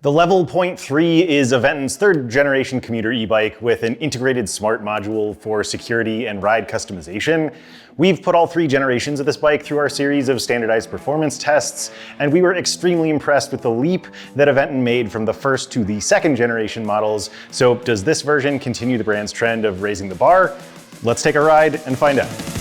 The Level.3 is Aventon's third generation commuter e-bike with an integrated smart module for security and ride customization. We've put all three generations of this bike through our series of standardized performance tests, and we were extremely impressed with the leap that Aventon made from the first to the second generation models. So does this version continue the brand's trend of raising the bar? Let's take a ride and find out.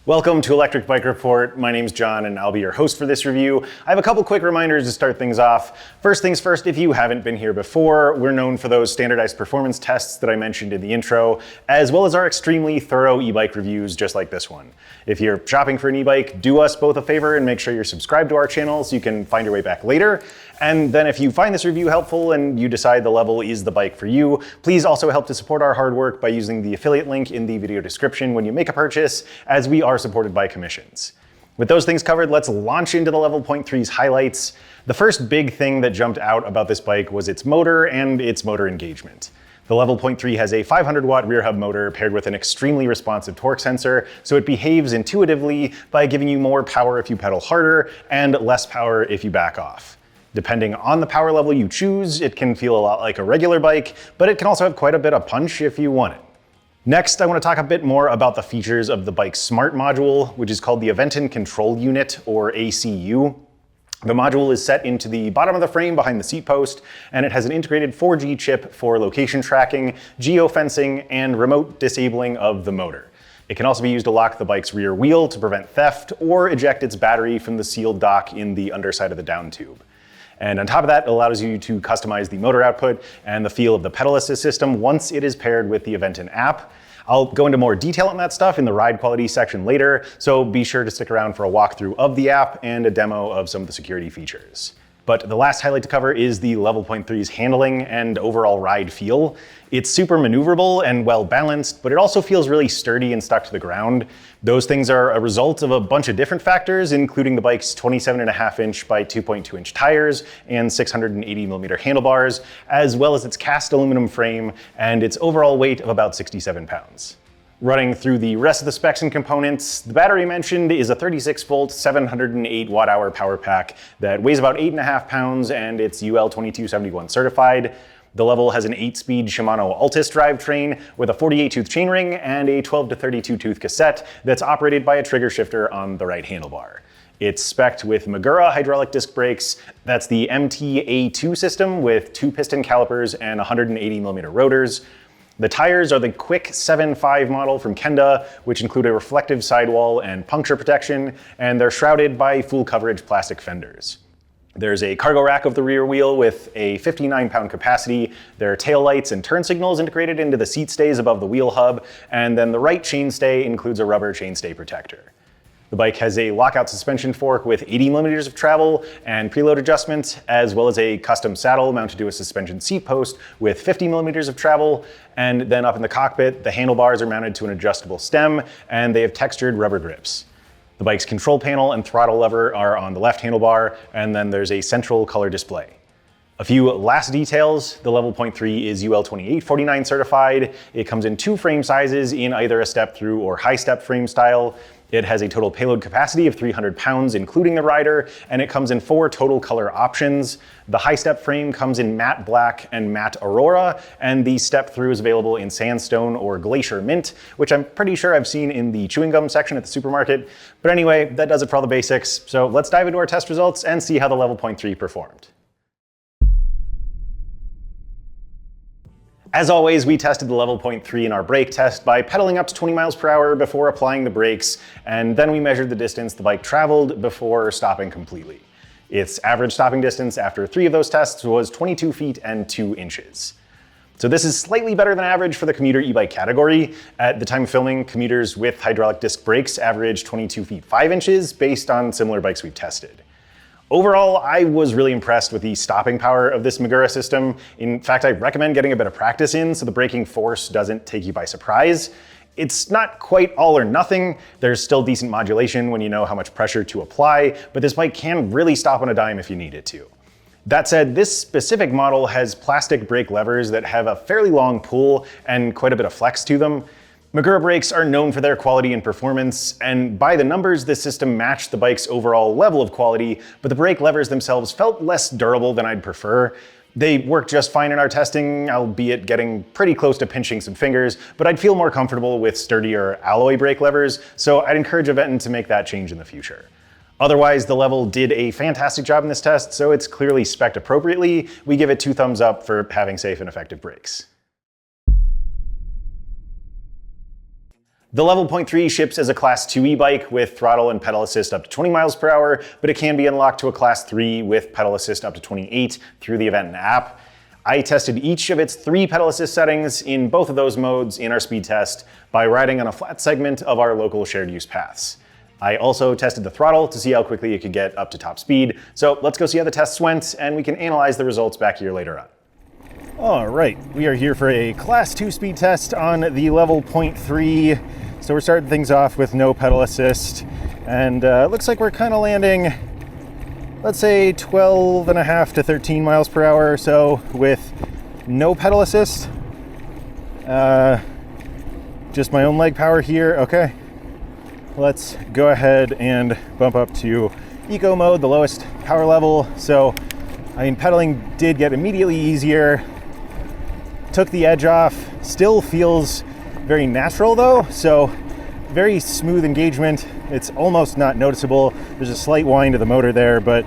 Welcome to Electric Bike Report. My name's John and I'll be your host for this review. I have a couple quick reminders to start things off. First things first, if you haven't been here before, we're known for those standardized performance tests that I mentioned in the intro, as well as our extremely thorough e-bike reviews just like this one. If you're shopping for an e-bike, do us both a favor and make sure you're subscribed to our channel so you can find your way back later. And then if you find this review helpful and you decide the Level is the bike for you, please also help to support our hard work by using the affiliate link in the video description when you make a purchase, as we are supported by commissions. With those things covered, let's launch into the Level.3's highlights. The first big thing that jumped out about this bike was its motor and its motor engagement. The Level.3 has a 500-watt rear hub motor paired with an extremely responsive torque sensor, so it behaves intuitively by giving you more power if you pedal harder and less power if you back off. Depending on the power level you choose, it can feel a lot like a regular bike, but it can also have quite a bit of punch if you want it. Next, I want to talk a bit more about the features of the bike's smart module, which is called the Aventon Control Unit, or ACU. The module is set into the bottom of the frame behind the seat post, and it has an integrated 4G chip for location tracking, geofencing, and remote disabling of the motor. It can also be used to lock the bike's rear wheel to prevent theft or eject its battery from the sealed dock in the underside of the down tube. And on top of that, it allows you to customize the motor output and the feel of the pedal assist system once it is paired with the Aventon app. I'll go into more detail on that stuff in the ride quality section later, so be sure to stick around for a walkthrough of the app and a demo of some of the security features. But the last highlight to cover is the Level.3's handling and overall ride feel. It's super maneuverable and well balanced, but it also feels really sturdy and stuck to the ground. Those things are a result of a bunch of different factors, including the bike's 27.5-inch by 2.2-inch tires and 680mm handlebars, as well as its cast aluminum frame and its overall weight of about 67 pounds. Running through the rest of the specs and components, the battery mentioned is a 36-volt, 708 watt-hour power pack that weighs about 8.5 pounds and it's UL 2271 certified. The Level has an 8-speed Shimano Altus drivetrain with a 48-tooth chainring and a 12 to 32-tooth cassette that's operated by a trigger shifter on the right handlebar. It's spec'd with Magura hydraulic disc brakes. That's the MT-A2 system with 2 piston calipers and 180mm rotors. The tires are the Quick 7.5 model from Kenda, which include a reflective sidewall and puncture protection, and they're shrouded by full coverage plastic fenders. There's a cargo rack of the rear wheel with a 59-pound capacity. There are taillights and turn signals integrated into the seat stays above the wheel hub, and then the right chainstay includes a rubber chainstay protector. The bike has a lockout suspension fork with 80 millimeters of travel and preload adjustment, as well as a custom saddle mounted to a suspension seat post with 50 millimeters of travel. And then up in the cockpit, the handlebars are mounted to an adjustable stem, and they have textured rubber grips. The bike's control panel and throttle lever are on the left handlebar, and then there's a central color display. A few last details, the Level.3 is UL 2849 certified. It comes in 2 frame sizes in either a step-through or high-step frame style. It has a total payload capacity of 300 pounds, including the rider, and it comes in 4 total color options. The high-step frame comes in matte black and matte aurora, and the step-through is available in sandstone or glacier mint, which I'm pretty sure I've seen in the chewing gum section at the supermarket. But anyway, that does it for all the basics. So let's dive into our test results and see how the Level.3 performed. As always, we tested the Level.3 in our brake test by pedaling up to 20 miles per hour before applying the brakes, and then we measured the distance the bike traveled before stopping completely. Its average stopping distance after 3 of those tests was 22 feet and 2 inches. So this is slightly better than average for the commuter e-bike category. At the time of filming, commuters with hydraulic disc brakes averaged 22 feet 5 inches based on similar bikes we've tested. Overall, I was really impressed with the stopping power of this Magura system. In fact, I recommend getting a bit of practice in so the braking force doesn't take you by surprise. It's not quite all or nothing. There's still decent modulation when you know how much pressure to apply, but this bike can really stop on a dime if you need it to. That said, this specific model has plastic brake levers that have a fairly long pull and quite a bit of flex to them. Magura brakes are known for their quality and performance, and by the numbers, this system matched the bike's overall level of quality, but the brake levers themselves felt less durable than I'd prefer. They worked just fine in our testing, albeit getting pretty close to pinching some fingers, but I'd feel more comfortable with sturdier alloy brake levers, so I'd encourage Aventon to make that change in the future. Otherwise, the Level did a fantastic job in this test, so it's clearly spec'd appropriately. We give it 2 thumbs up for having safe and effective brakes. The Level.3 ships as a Class 2 e-bike with throttle and pedal assist up to 20 miles per hour, but it can be unlocked to a Class 3 with pedal assist up to 28 through the Aventon app. I tested each of its 3 pedal assist settings in both of those modes in our speed test by riding on a flat segment of our local shared use paths. I also tested the throttle to see how quickly it could get up to top speed. So let's go see how the tests went, and we can analyze the results back here later on. All right, we are here for a Class 2 speed test on the Level.3. So we're starting things off with no pedal assist, and it looks like we're kind of landing, let's say 12.5 to 13 miles per hour or so with no pedal assist. Just my own leg power here. Okay, let's go ahead and bump up to eco mode, the lowest power level. So, I mean, pedaling did get immediately easier. Took the edge off. Still feels very natural though, so very smooth engagement. It's almost not noticeable. There's a slight whine to the motor there, but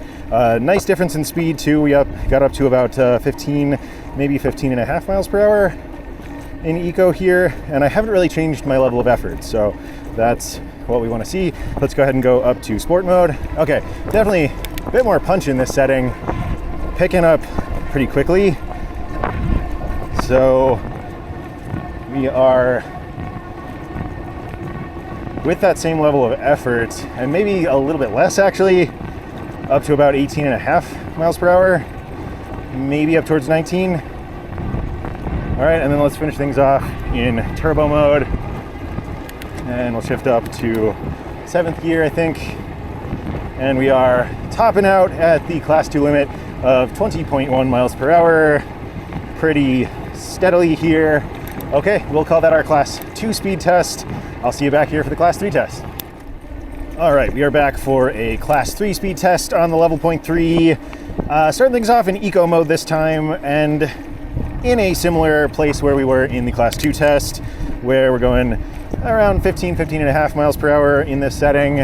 nice difference in speed too. We got up to about 15, maybe 15.5 miles per hour in eco here, and I haven't really changed my level of effort, so that's what we want to see. Let's go ahead and go up to sport mode. Okay, definitely a bit more punch in this setting, picking up pretty quickly. So we are with that same level of effort, and maybe a little bit less actually, up to about 18.5 miles per hour, maybe up towards 19. All right, and then let's finish things off in turbo mode, and we'll shift up to 7th gear, I think, and we are topping out at the Class 2 limit of 20.1 miles per hour, pretty steadily here. Okay, we'll call that our Class 2 speed test. I'll see you back here for the Class 3 test. All right, we are back for a Class 3 speed test on the Level.3. Starting things off in eco mode this time, and in a similar place where we were in the Class 2 test, where we're going around 15.5 miles per hour in this setting.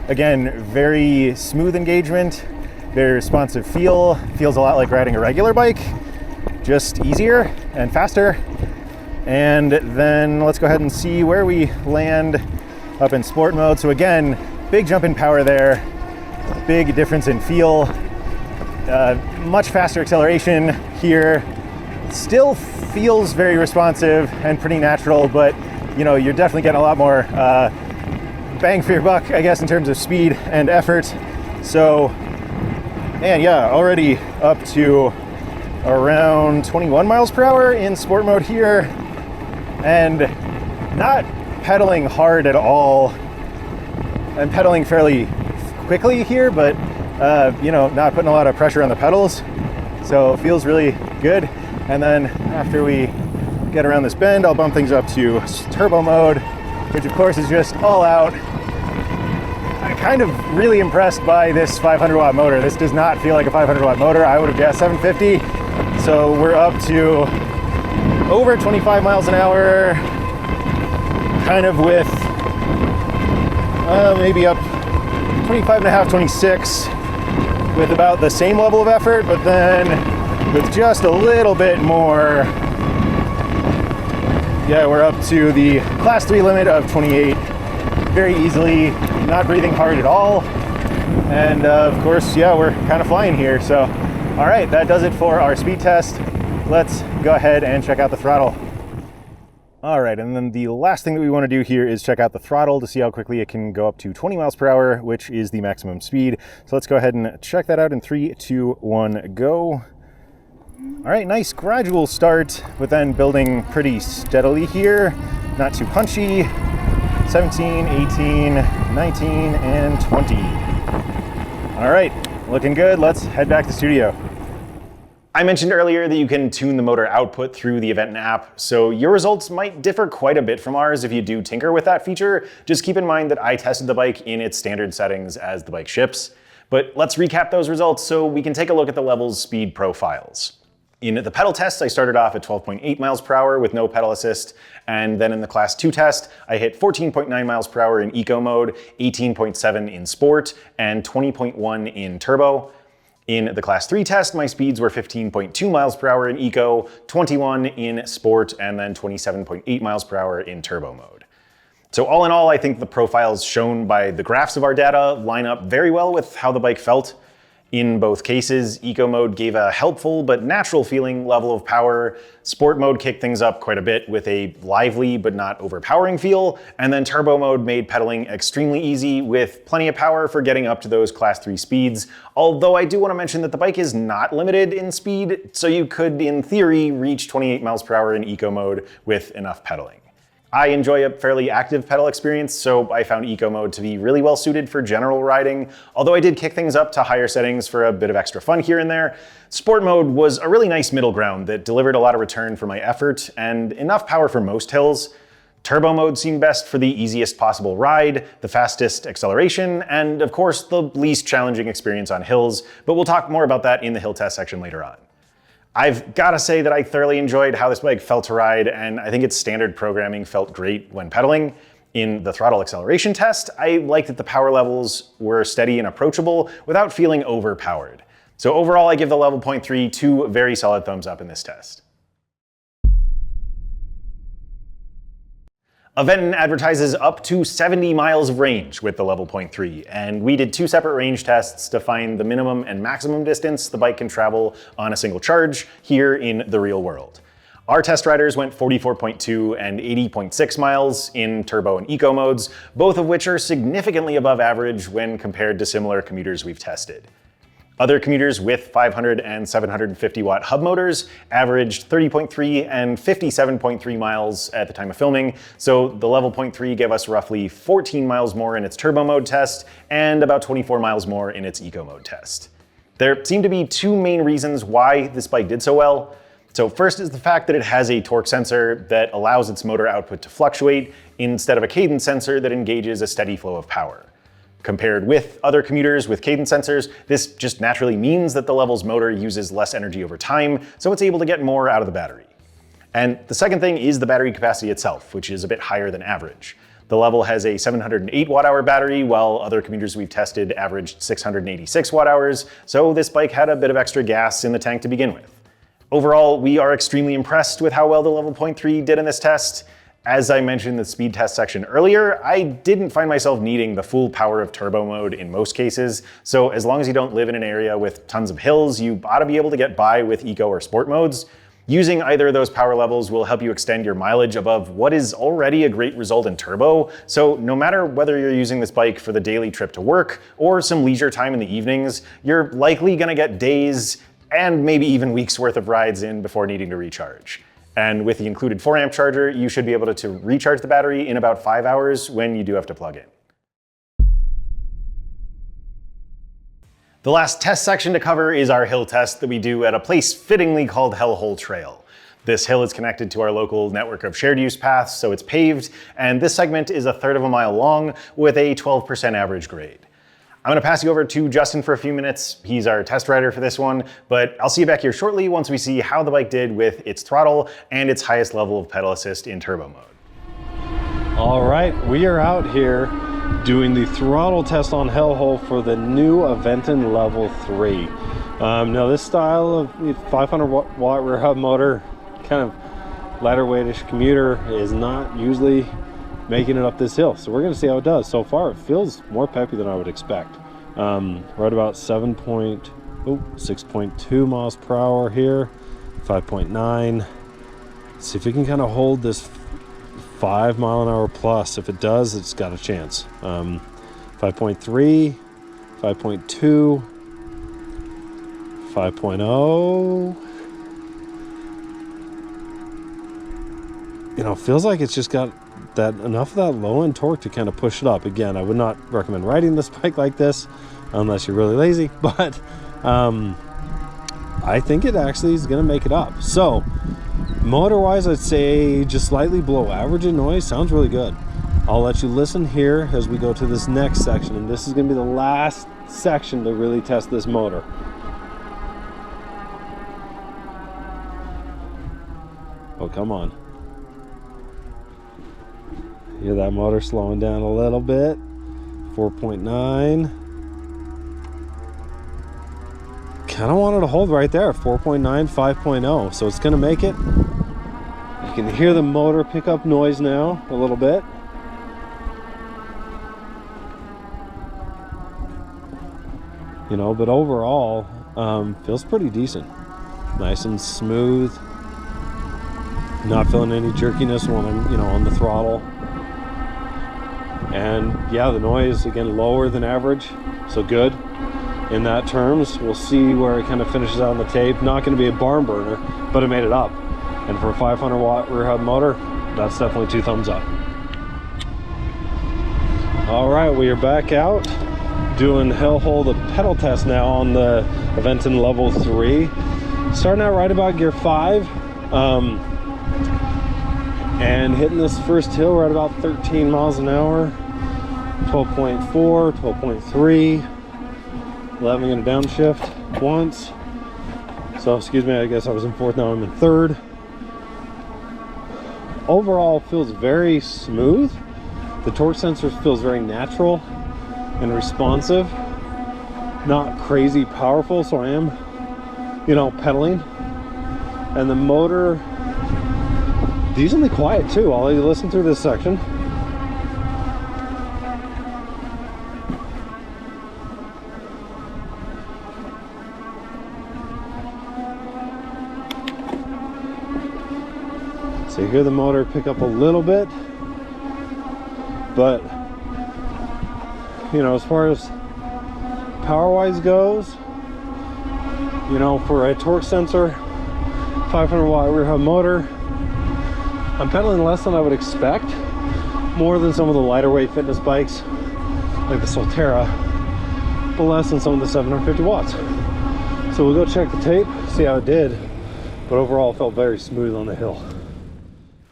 Again, very smooth engagement, very responsive feel. Feels a lot like riding a regular bike, just easier and faster. And then let's go ahead and see where we land up in sport mode. So again, big jump in power there, big difference in feel, much faster acceleration here. Still feels very responsive and pretty natural, but you know, you're definitely getting a lot more bang for your buck, I guess, in terms of speed and effort. So, man, yeah, already up to around 21 miles per hour in sport mode here, and not pedaling hard at all. I'm pedaling fairly quickly here, but you know, not putting a lot of pressure on the pedals, so it feels really good. And then after we get around this bend, I'll bump things up to turbo mode, which of course is just all out. I'm kind of really impressed by this 500 watt motor. This does not feel like a 500 watt motor. I would have guessed 750. So we're up to over 25 miles an hour, kind of with maybe up 25.5, 26, with about the same level of effort, but then with just a little bit more. Yeah, we're up to the Class 3 limit of 28 very easily, not breathing hard at all. And of course, yeah, we're kind of flying here. So, all right, that does it for our speed test. Let's go ahead and check out the throttle. All right, and then the last thing that we want to do here is check out the throttle to see how quickly it can go up to 20 miles per hour, which is the maximum speed. So let's go ahead and check that out in 3, 2, 1, go. All right, nice gradual start, but then building pretty steadily here. Not too punchy. 17, 18, 19, and 20. All right, looking good. Let's head back to the studio. I mentioned earlier that you can tune the motor output through the Aventon app, so your results might differ quite a bit from ours if you do tinker with that feature. Just keep in mind that I tested the bike in its standard settings as the bike ships. But let's recap those results so we can take a look at the level's speed profiles. In the pedal test, I started off at 12.8 miles per hour with no pedal assist, and then in the Class 2 test, I hit 14.9 miles per hour in eco mode, 18.7 in sport, and 20.1 in turbo. In the Class 3 test, my speeds were 15.2 miles per hour in eco, 21 in sport, and then 27.8 miles per hour in turbo mode. So all in all, I think the profiles shown by the graphs of our data line up very well with how the bike felt. In both cases, eco mode gave a helpful but natural feeling level of power. Sport mode kicked things up quite a bit with a lively but not overpowering feel. And then turbo mode made pedaling extremely easy with plenty of power for getting up to those Class 3 speeds. Although I do want to mention that the bike is not limited in speed, so you could, in theory, reach 28 miles per hour in eco mode with enough pedaling. I enjoy a fairly active pedal experience, so I found eco mode to be really well suited for general riding, although I did kick things up to higher settings for a bit of extra fun here and there. Sport mode was a really nice middle ground that delivered a lot of return for my effort and enough power for most hills. Turbo mode seemed best for the easiest possible ride, the fastest acceleration, and of course the least challenging experience on hills, but we'll talk more about that in the hill test section later on. I've got to say that I thoroughly enjoyed how this bike felt to ride, and I think its standard programming felt great when pedaling. In the throttle acceleration test, I liked that the power levels were steady and approachable without feeling overpowered. So overall, I give the level 0.3 2 very solid thumbs up in this test. Aventon advertises up to 70 miles of range with the level 0.3, and we did 2 separate range tests to find the minimum and maximum distance the bike can travel on a single charge here in the real world. Our test riders went 44.2 and 80.6 miles in turbo and eco modes, both of which are significantly above average when compared to similar commuters we've tested. Other commuters with 500 and 750 watt hub motors averaged 30.3 and 57.3 miles at the time of filming, so the level 0.3 gave us roughly 14 miles more in its turbo mode test and about 24 miles more in its eco mode test. There seem to be 2 main reasons why this bike did so well. So first is the fact that it has a torque sensor that allows its motor output to fluctuate instead of a cadence sensor that engages a steady flow of power. Compared with other commuters with cadence sensors, this just naturally means that the Level's motor uses less energy over time, so it's able to get more out of the battery. And the second thing is the battery capacity itself, which is a bit higher than average. The Level has a 708 watt-hour battery, while other commuters we've tested averaged 686 watt-hours, so this bike had a bit of extra gas in the tank to begin with. Overall, we are extremely impressed with how well the Level 0.3 did in this test. As I mentioned in the speed test section earlier, I didn't find myself needing the full power of turbo mode in most cases, so as long as you don't live in an area with tons of hills, you ought to be able to get by with eco or sport modes. Using either of those power levels will help you extend your mileage above what is already a great result in turbo, so no matter whether you're using this bike for the daily trip to work or some leisure time in the evenings, you're likely gonna get days and maybe even weeks worth of rides in before needing to recharge. And with the included 4-amp charger, you should be able to recharge the battery in about 5 hours when you do have to plug in. The last test section to cover is our hill test that we do at a place fittingly called Hellhole Trail. This hill is connected to our local network of shared use paths, so it's paved, and this segment is 1/3 of a mile long with a 12% average grade. I'm gonna pass you over to Justin for a few minutes. He's our test rider for this one, but I'll see you back here shortly once we see how the bike did with its throttle and its highest level of pedal assist in turbo mode. All right, we are out here doing the throttle test on Hellhole for the new Aventon Level 3. Now this style of 500 watt rear hub motor, kind of lighter weightish commuter, is not usually making it up this hill, so we're going to see how it does. So far it feels more peppy than I would expect. We're at about 6.2 miles per hour here, 5.9. See if we can kind of hold this 5 mile an hour plus. If it does, it's got a chance. 5.3, 5.2, 5.0. You know, feels like it's just got that enough of that low end torque to kind of push it up. Again, I would not recommend riding this bike like this unless you're really lazy, but I think it actually is going to make it up. So motor wise, I'd say just slightly below average in noise. Sounds really good. I'll let you listen here as we go to this next section, and this is going to be the last section to really test this motor. Oh, come on. Hear that motor slowing down a little bit. 4.9. Kind of wanted to hold right there. 4.9, 5.0. So it's going to make it. You can hear the motor pick up noise now a little bit. You know, but overall, feels pretty decent. Nice and smooth. Not feeling any jerkiness when I'm, on the throttle. And yeah, the noise again lower than average, so good in that terms. We'll see where it kind of finishes out on the tape. Not going to be a barn burner, but it made it up. And for a 500 watt rear hub motor, that's definitely 2 thumbs up. All right, we are back out doing hellhole the pedal test now on the Aventon Level 3. Starting out right about gear 5. And hitting this first hill, we're at about 13 miles an hour, 12.4, 12.3, 11 in a downshift once. So, excuse me, I guess I was in 4th, now I'm in 3rd. Overall, feels very smooth. The torque sensor feels very natural and responsive. Not crazy powerful, so I am, pedaling. And the motor, decently quiet too. I'll let you listen through this section. So you hear the motor pick up a little bit, but as far as power wise goes, for a torque sensor, 500 watt rear hub motor, I'm pedaling less than I would expect, more than some of the lighter weight fitness bikes like the Solterra, but less than some of the 750 watts. So we'll go check the tape, see how it did, but overall it felt very smooth on the hill.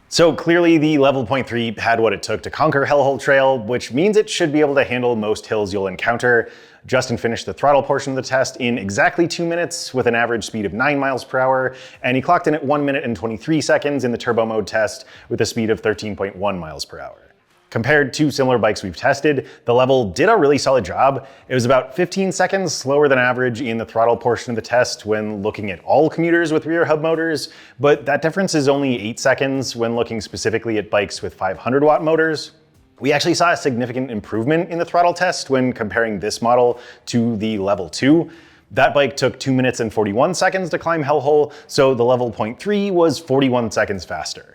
So clearly the Level 0.3 had what it took to conquer Hellhole Trail, which means it should be able to handle most hills you'll encounter. Justin finished the throttle portion of the test in exactly 2 minutes with an average speed of 9 miles per hour, and he clocked in at 1 minute and 23 seconds in the turbo mode test with a speed of 13.1 miles per hour. Compared to similar bikes we've tested, the Level did a really solid job. It was about 15 seconds slower than average in the throttle portion of the test when looking at all commuters with rear hub motors, but that difference is only 8 seconds when looking specifically at bikes with 500 watt motors. We actually saw a significant improvement in the throttle test when comparing this model to the Level 2. That bike took 2 minutes and 41 seconds to climb Hellhole, so the Level 0.3 was 41 seconds faster.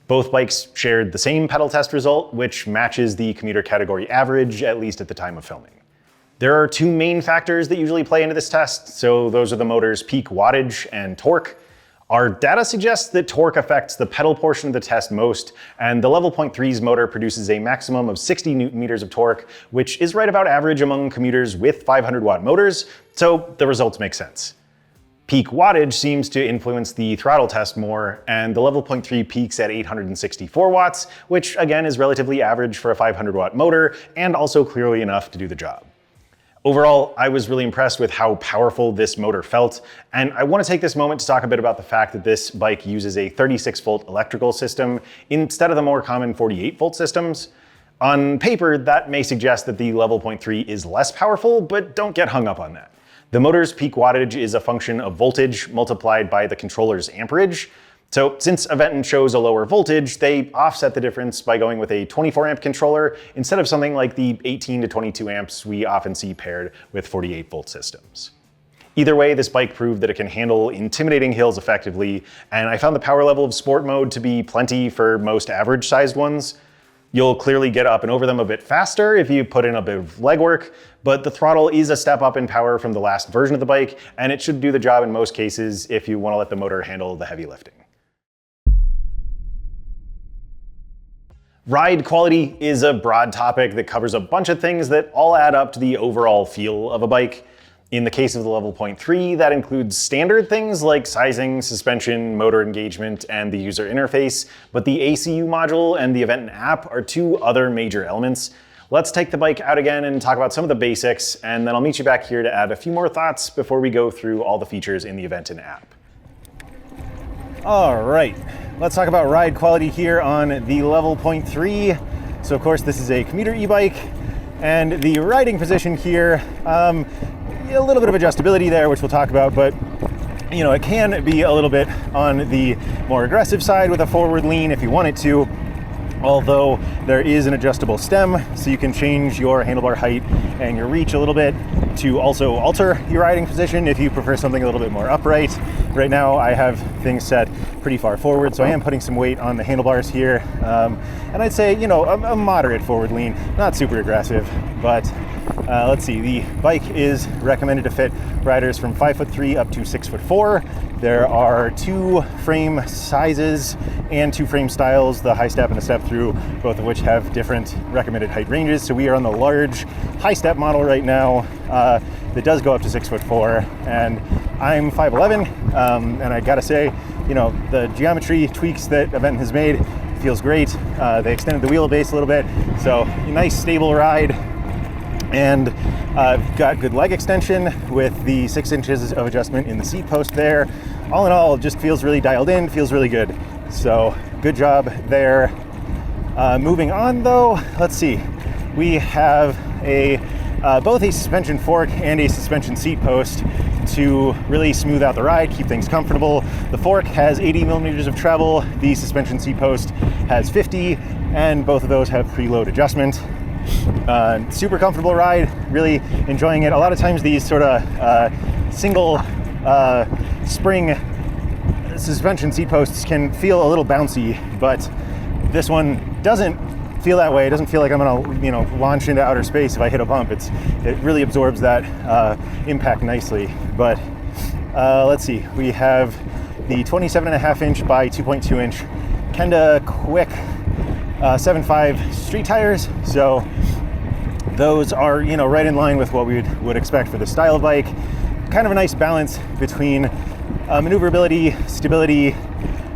Both bikes shared the same pedal test result, which matches the commuter category average, at least at the time of filming. There are 2 main factors that usually play into this test, so those are the motor's peak wattage and torque. Our data suggests that torque affects the pedal portion of the test most, and the Level 0.3's motor produces a maximum of 60 Newton meters of torque, which is right about average among commuters with 500 watt motors, so the results make sense. Peak wattage seems to influence the throttle test more, and the Level 0.3 peaks at 864 watts, which again is relatively average for a 500 watt motor, and also clearly enough to do the job. Overall, I was really impressed with how powerful this motor felt, and I want to take this moment to talk a bit about the fact that this bike uses a 36 volt electrical system instead of the more common 48 volt systems. On paper, that may suggest that the Level 0.3 is less powerful, but don't get hung up on that. The motor's peak wattage is a function of voltage multiplied by the controller's amperage. So since Aventon chose a lower voltage, they offset the difference by going with a 24 amp controller instead of something like the 18 to 22 amps we often see paired with 48 volt systems. Either way, this bike proved that it can handle intimidating hills effectively, and I found the power level of sport mode to be plenty for most average sized ones. You'll clearly get up and over them a bit faster if you put in a bit of legwork, but the throttle is a step up in power from the last version of the bike, and it should do the job in most cases if you want to let the motor handle the heavy lifting. Ride quality is a broad topic that covers a bunch of things that all add up to the overall feel of a bike. In the case of the Level.3, that includes standard things like sizing, suspension, motor engagement, and the user interface, but the ACU module and the Aventon app are two other major elements. Let's take the bike out again and talk about some of the basics, and then I'll meet you back here to add a few more thoughts before we go through all the features in the Aventon app. All right, let's talk about ride quality here on the Level.3. So of course, this is a commuter e-bike, and the riding position here, a little bit of adjustability there, which we'll talk about, but you know, it can be a little bit on the more aggressive side with a forward lean if you want it to, although there is an adjustable stem, so you can change your handlebar height and your reach a little bit to also alter your riding position if you prefer something a little bit more upright. Right now I have things set pretty far forward, so I am putting some weight on the handlebars here, and I'd say, you know, a moderate forward lean, not super aggressive, but let's see, the bike is recommended to fit riders from 5'3" up to 6'4". There are 2 frame sizes and 2 frame styles, the high step and the step through, both of which have different recommended height ranges. So we are on the large high step model right now that does go up to 6'4", and I'm 5'11", and I gotta say, you know, the geometry tweaks that Aventon has made feels great. They extended the wheelbase a little bit, so a nice stable ride. And got good leg extension with the 6 inches of adjustment in the seat post there. All in all, just feels really dialed in, feels really good. So good job there. Moving on though, let's see. We have both a suspension fork and a suspension seat post to really smooth out the ride, keep things comfortable. The fork has 80 millimeters of travel, the suspension seat post has 50, and both of those have preload adjustment. Super comfortable ride, really enjoying it. A lot of times these sort of single spring suspension seat posts can feel a little bouncy, but this one doesn't feel that way. It doesn't feel like I'm gonna, you know, launch into outer space if I hit a bump. It really absorbs that impact nicely. But let's see, we have the 27.5 inch by 2.2 inch Kenda Quick 7.5 street tires. So those are, you know, right in line with what we would expect for this style of bike. Kind of a nice balance between maneuverability, stability,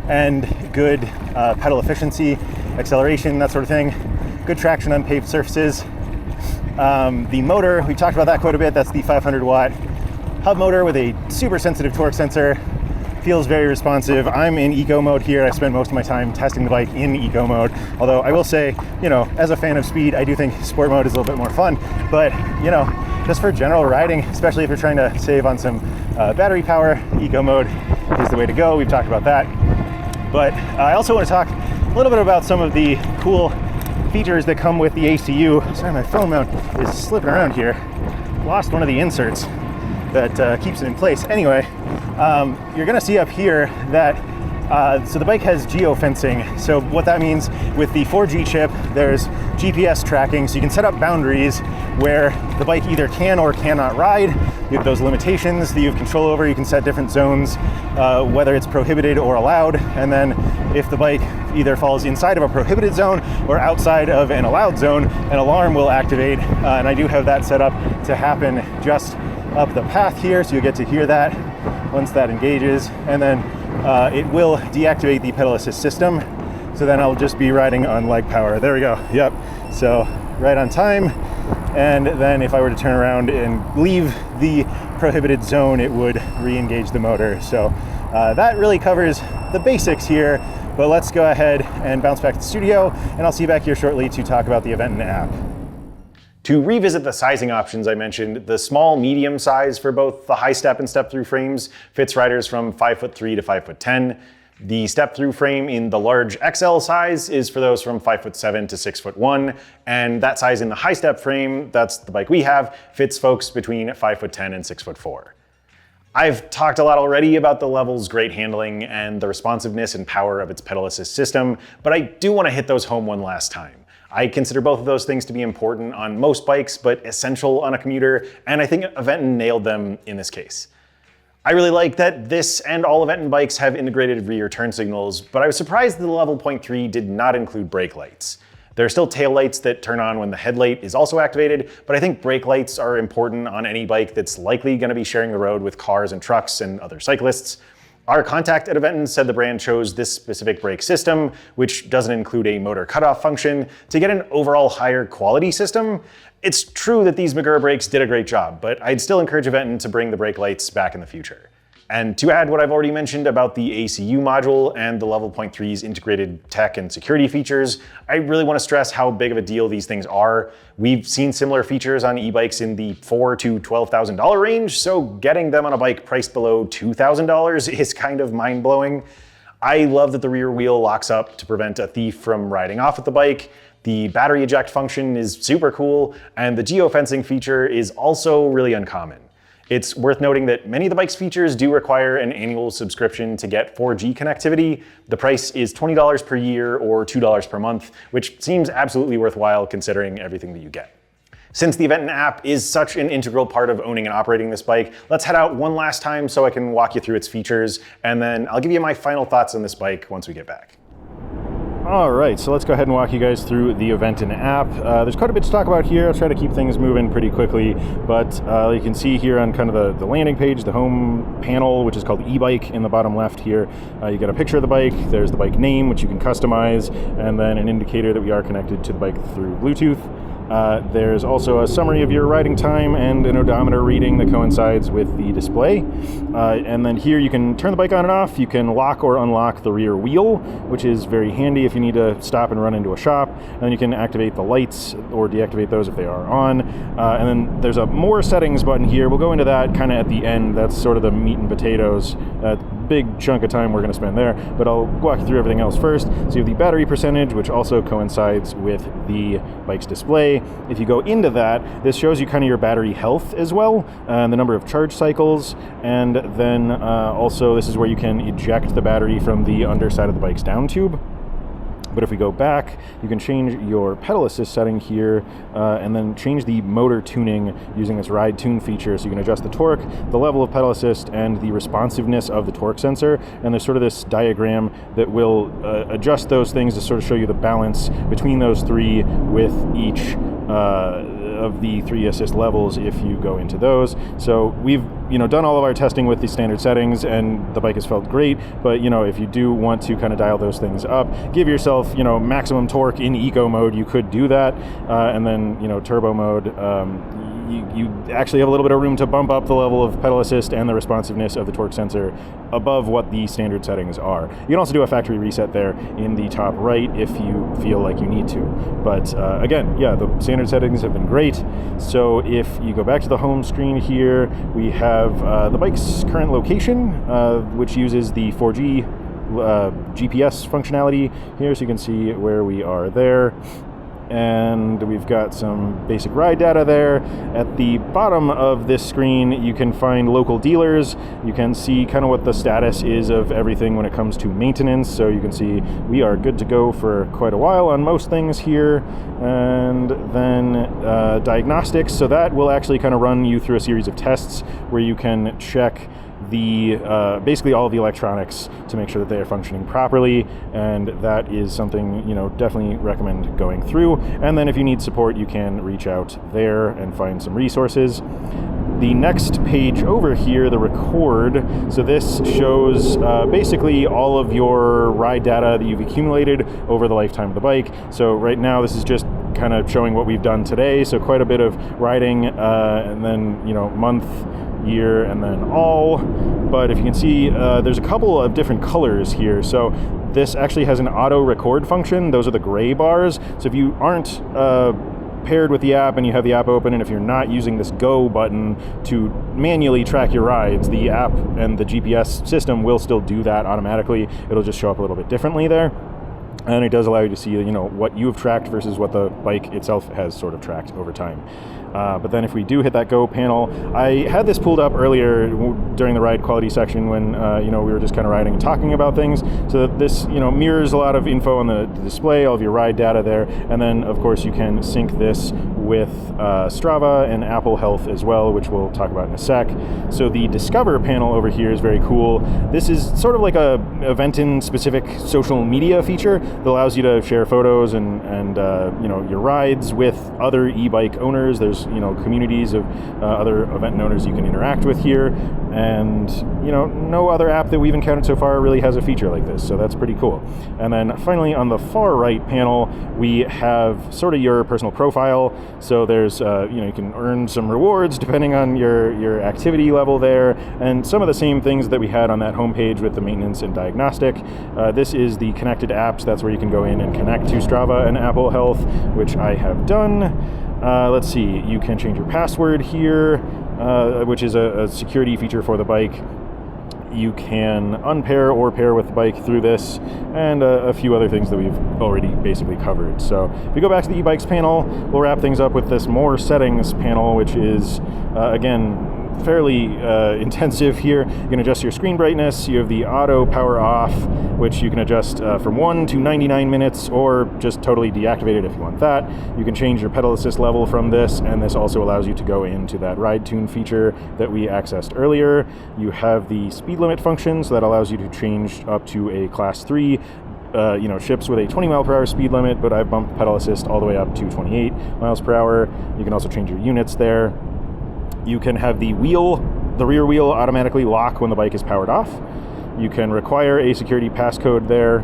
and good pedal efficiency, acceleration, that sort of thing. Good traction on paved surfaces. The motor, we talked about that quite a bit. That's the 500 watt hub motor with a super sensitive torque sensor. Feels very responsive. I'm in eco mode here. I spend most of my time testing the bike in eco mode. Although I will say, you know, as a fan of speed, I do think sport mode is a little bit more fun. But, you know, just for general riding, especially if you're trying to save on some battery power, eco mode is the way to go. We've talked about that. But I also want to talk a little bit about some of the cool features that come with the ACU. Sorry, my phone mount is slipping around here. Lost one of the inserts that keeps it in place. Anyway, you're gonna see up here that so the bike has geofencing. So what that means, with the 4G chip, there's GPS tracking, so you can set up boundaries where the bike either can or cannot ride. You have those limitations that you have control over. You can set different zones, whether it's prohibited or allowed, and then if the bike either falls inside of a prohibited zone or outside of an allowed zone, an alarm will activate, and I do have that set up to happen just up the path here, so you'll get to hear that once that engages, and then it will deactivate the pedal assist system, so then I'll just be riding on leg power. There we go. Yep. So right on time, and then if I were to turn around and leave the prohibited zone, it would re-engage the motor. So that really covers the basics here, but let's go ahead and bounce back to the studio, and I'll see you back here shortly to talk about the Aventon app. To revisit the sizing options I mentioned, the small medium size for both the high step and step through frames fits riders from 5'3" to 5'10". The step through frame in the large XL size is for those from 5'7" to 6'1", and that size in the high step frame, that's the bike we have, fits folks between 5'10" and 6'4". I've talked a lot already about the Level's great handling and the responsiveness and power of its pedal assist system, but I do want to hit those home one last time. I consider both of those things to be important on most bikes, but essential on a commuter, and I think Aventon nailed them in this case. I really like that this and all Aventon bikes have integrated rear turn signals, but I was surprised that the Level.3 did not include brake lights. There are still tail lights that turn on when the headlight is also activated, but I think brake lights are important on any bike that's likely going to be sharing the road with cars and trucks and other cyclists. Our contact at Aventon said the brand chose this specific brake system, which doesn't include a motor cutoff function, to get an overall higher quality system. It's true that these Magura brakes did a great job, but I'd still encourage Aventon to bring the brake lights back in the future. And to add what I've already mentioned about the ACU module and the Level.3's integrated tech and security features, I really want to stress how big of a deal these things are. We've seen similar features on e-bikes in the $4,000 to $12,000 range, so getting them on a bike priced below $2,000 is kind of mind-blowing. I love that the rear wheel locks up to prevent a thief from riding off with the bike. The battery eject function is super cool, and the geofencing feature is also really uncommon. It's worth noting that many of the bike's features do require an annual subscription to get 4G connectivity. The price is $20 per year or $2 per month, which seems absolutely worthwhile considering everything that you get. Since the Aventon app is such an integral part of owning and operating this bike, let's head out one last time so I can walk you through its features, and then I'll give you my final thoughts on this bike once we get back. All right, so let's go ahead and walk you guys through the Aventon app. There's quite a bit to talk about here. I'll try to keep things moving pretty quickly, but you can see here on kind of the landing page, the home panel, which is called ebike in the bottom left here. You get a picture of the bike, there's the bike name, which you can customize, and then an indicator that we are connected to the bike through Bluetooth. There's also a summary of your riding time and an odometer reading that coincides with the display. And then here you can turn the bike on and off. You can lock or unlock the rear wheel, which is very handy if you need to stop and run into a shop. And then you can activate the lights or deactivate those if they are on. And then there's a more settings button here. We'll go into that kind of at the end. That's sort of the meat and potatoes. Big chunk of time we're going to spend there, but I'll walk you through everything else first. So you have the battery percentage, which also coincides with the bike's display. If you go into that, this shows you kind of your battery health as well, and the number of charge cycles, and then also this is where you can eject the battery from the underside of the bike's down tube. But if we go back, you can change your pedal assist setting here and then change the motor tuning using this ride tune feature. So you can adjust the torque, the level of pedal assist, and the responsiveness of the torque sensor. And there's sort of this diagram that will adjust those things to sort of show you the balance between those three with each of the 3 assist levels if you go into those. So we've done all of our testing with the standard settings and the bike has felt great, but if you do want to kind of dial those things up, give yourself maximum torque in eco mode, you could do that, and then turbo mode, you actually have a little bit of room to bump up the level of pedal assist and the responsiveness of the torque sensor above what the standard settings are. You can also do a factory reset there in the top right if you feel like you need to. But again, yeah, the standard settings have been great. So if you go back to the home screen here, we have the bike's current location, which uses the 4G GPS functionality here, so you can see where we are there. And we've got some basic ride data there. At the bottom of this screen, you can find local dealers. You can see kind of what the status is of everything when it comes to maintenance. So you can see we are good to go for quite a while on most things here. And then diagnostics. So that will actually kind of run you through a series of tests where you can check the basically all of the electronics to make sure that they are functioning properly, and that is something definitely recommend going through. And then if you need support, you can reach out there and find some resources. The next page over here, the record, so this shows basically all of your ride data that you've accumulated over the lifetime of the bike. So right now this is just kind of showing what we've done today, so quite a bit of riding, and then month, year, and then all. But if you can see, there's a couple of different colors here. So this actually has an auto record function. Those are the gray bars. So if you aren't paired with the app and you have the app open, and if you're not using this go button to manually track your rides, the app and the GPS system will still do that automatically. It'll just show up a little bit differently there. And it does allow you to see, what you have tracked versus what the bike itself has sort of tracked over time. But then if we do hit that go panel, I had this pulled up earlier during the ride quality section when we were just kind of riding and talking about things. So that this mirrors a lot of info on the display, all of your ride data there, and then of course you can sync this with Strava and Apple Health as well, which we'll talk about in a sec. So the Discover panel over here is very cool. This is sort of like a Aventon specific social media feature that allows you to share photos and your rides with other e-bike owners. There's communities of other Aventon owners you can interact with here, and no other app that we've encountered so far really has a feature like this, so that's pretty cool. And then finally on the far right panel we have sort of your personal profile. So there's you can earn some rewards depending on your activity level there, and some of the same things that we had on that homepage with the maintenance and diagnostic. This is the connected apps. That's where you can go in and connect to Strava and Apple Health, which I have done. Let's see, you can change your password here, which is a security feature for the bike. You can unpair or pair with the bike through this, and a few other things that we've already basically covered. So if we go back to the e-bikes panel, we'll wrap things up with this more settings panel, which is, again, fairly intensive here. You can adjust your screen brightness. You have the auto power off, which you can adjust from 1 to 99 minutes, or just totally deactivate it if you want that. You can change your pedal assist level from this, and this also allows you to go into that ride tune feature that we accessed earlier. You have the speed limit function, so that allows you to change up to a class 3. Ships with a 20 mile per hour speed limit, but I've bumped pedal assist all the way up to 28 miles per hour. You can also change your units there. You can have the rear wheel automatically lock when the bike is powered off. You can require a security passcode there.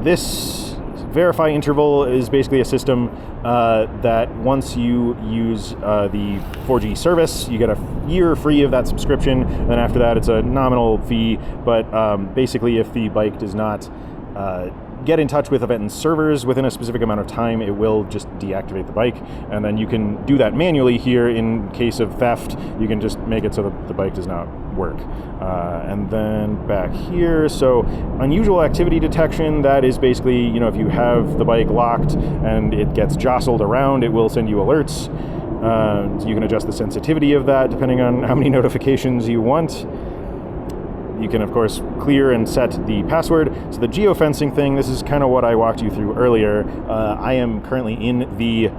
This verify interval is basically a system that once you use the 4G service, you get a year free of that subscription. And then after that, it's a nominal fee. But basically, if the bike does not get in touch with Aventon servers within a specific amount of time, it will just deactivate the bike. And then you can do that manually here in case of theft. You can just make it so that the bike does not work. And then back here, so unusual activity detection, that is basically, if you have the bike locked and it gets jostled around, it will send you alerts. So you can adjust the sensitivity of that depending on how many notifications you want. You can, of course, clear and set the password. So the geofencing thing, this is kind of what I walked you through earlier. I am currently in the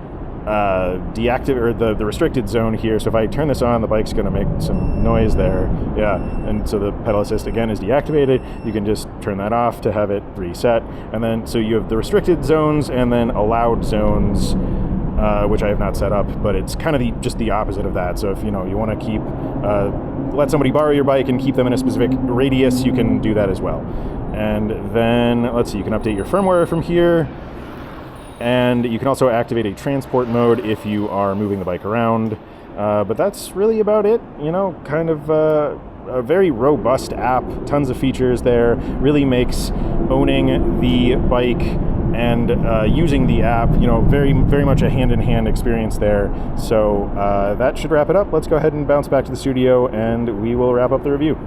the restricted zone here. So if I turn this on, the bike's going to make some noise there. Yeah, and so the pedal assist again is deactivated. You can just turn that off to have it reset. And then so you have the restricted zones and then allowed zones, which I have not set up, but it's kind of just the opposite of that. So if you want to keep let somebody borrow your bike and keep them in a specific radius, you can do that as well. And then let's see, you can update your firmware from here, and you can also activate a transport mode if you are moving the bike around. But that's really about it. Kind of a very robust app, tons of features there. Really makes owning the bike and using the app, very, very much a hand-in-hand experience there. So that should wrap it up. Let's go ahead and bounce back to the studio, and we will wrap up the review.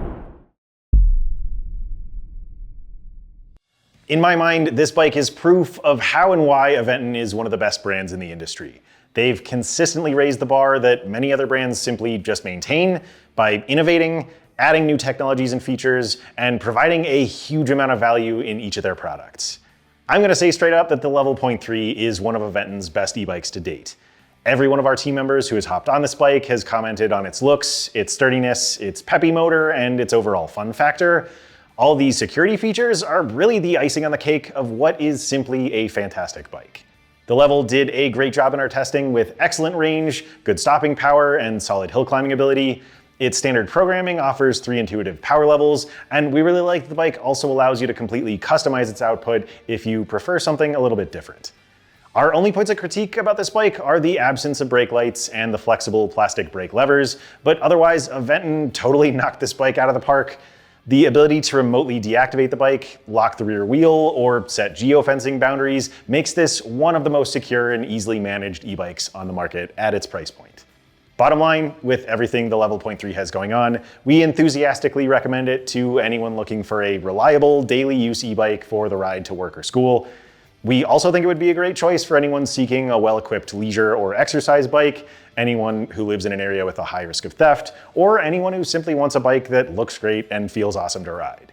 In my mind, this bike is proof of how and why Aventon is one of the best brands in the industry. They've consistently raised the bar that many other brands simply just maintain by innovating, adding new technologies and features, and providing a huge amount of value in each of their products. I'm going to say straight up that the Level.3 is one of Aventon's best e-bikes to date. Every one of our team members who has hopped on this bike has commented on its looks, its sturdiness, its peppy motor, and its overall fun factor. All these security features are really the icing on the cake of what is simply a fantastic bike. The Level did a great job in our testing with excellent range, good stopping power, and solid hill climbing ability. Its standard programming offers 3 intuitive power levels, and we really like the bike also allows you to completely customize its output if you prefer something a little bit different. Our only points of critique about this bike are the absence of brake lights and the flexible plastic brake levers, but otherwise Aventon totally knocked this bike out of the park. The ability to remotely deactivate the bike, lock the rear wheel, or set geofencing boundaries makes this one of the most secure and easily managed e-bikes on the market at its price point. Bottom line, with everything the Level.3 has going on, we enthusiastically recommend it to anyone looking for a reliable daily use e-bike for the ride to work or school. We also think it would be a great choice for anyone seeking a well-equipped leisure or exercise bike, anyone who lives in an area with a high risk of theft, or anyone who simply wants a bike that looks great and feels awesome to ride.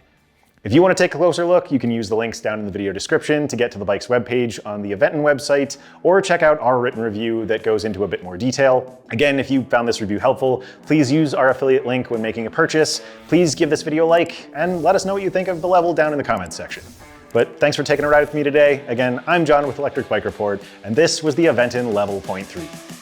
If you want to take a closer look, you can use the links down in the video description to get to the bike's webpage on the Aventon website, or check out our written review that goes into a bit more detail. Again, if you found this review helpful, please use our affiliate link when making a purchase. Please give this video a like, and let us know what you think of the level down in the comments section. But thanks for taking a ride with me today. Again, I'm John with Electric Bike Report, and this was the Aventon Level.3.